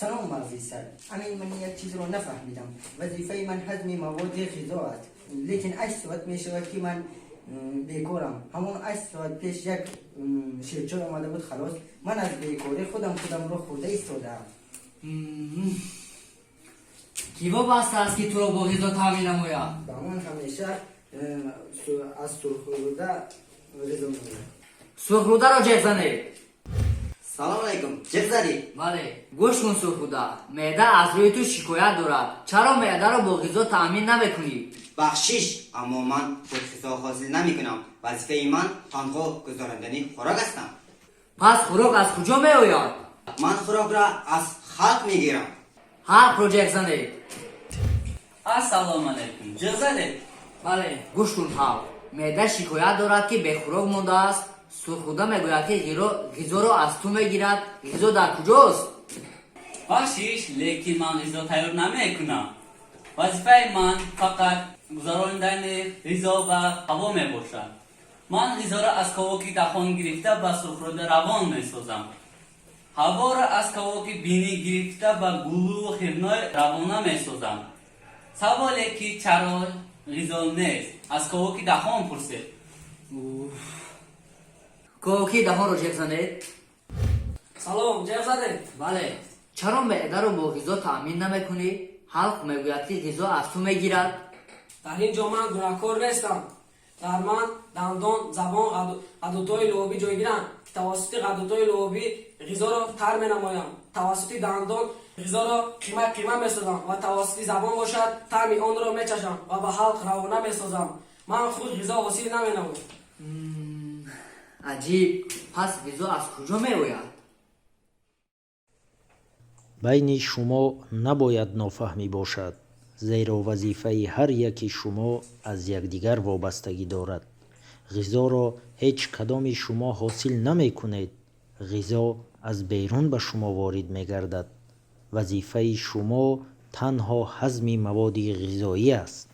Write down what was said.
سلام معزز سر، امین من یک چیز رو نفهمیدم. وظیفه من هضم مواد غذا است، لیکن 8 ساعت می شود که من بیکارم. همون 8 ساعت پیش یک شیرچال آمده بود خلاص من از بیکاری خودم رو خورده ایستادم. کی وابسته است که تو را با غذا تامین نماید؟ با من همیشه از سرخورده غذا می‌خورم. سرخروده را جیغ زنید. سلام علیکم، چه زدی؟ بله، گوش کن سرخروده، معده از روی تو شکایت دارد. چرا معده را با غذا تامین نمیکنی؟ بخشش، اما من خود غذا حاصل نمی کنم. وظیفه من تنها گزارندنی خوراک هستم. پس خوراک از کجا می آید؟ من خوراک را از خلق می گیرم. حق را جیغ زنید. السلام علیکم، جیغ زدید؟ بله، گوش کن حق. معده شکایت دارد که به خوراک مانده است. سرخروده میگوید که غذا را از تو میگیرد. غذا در کجاست؟ بخشش، لیکن من غذا تیار نمی کنم. وظیفه من فقط گزاراندن غذا و هوا می باشد. من غذا را از کواکی دهان گرفته به سرخروده روان می سازم. هوا را از کواکی بینی گرفته به گلو و خرنای روانه می سازم. سوالی که چرا غذا نیست از کواکی دهان پرسید. کاوکی دهان را جیغ زنید. سلام، جیغ زدید؟ بله، چرا معده را با غذا تامین نمیکنی؟ حلق میگوید که غذا از تو میگیرد. در اینجا من گناهکار نیستم. در من دندان، زبان، غدودهای لعابی جایگیرند که توسط غدودهای لعابی غذا را تر می‌نمایم. توسط دندان غذا را قیمه می‌سازم و توسط زبان باشد طعم آن را می‌چشم و به حلق روانه می‌سازم. من خود غذا حاصل نمی‌نمایم. عجیب، پس غذا از کجا میآید؟ بین شما نباید نافهمی باشد، زیرا وظیفه هر یکی شما از یکدیگر وابستگی دارد. غذا را هیچ کدام شما حاصل نمی کنید. غذا از بیرون به شما وارد می گردد. وظیفه شما تنها هضم مواد غذایی است.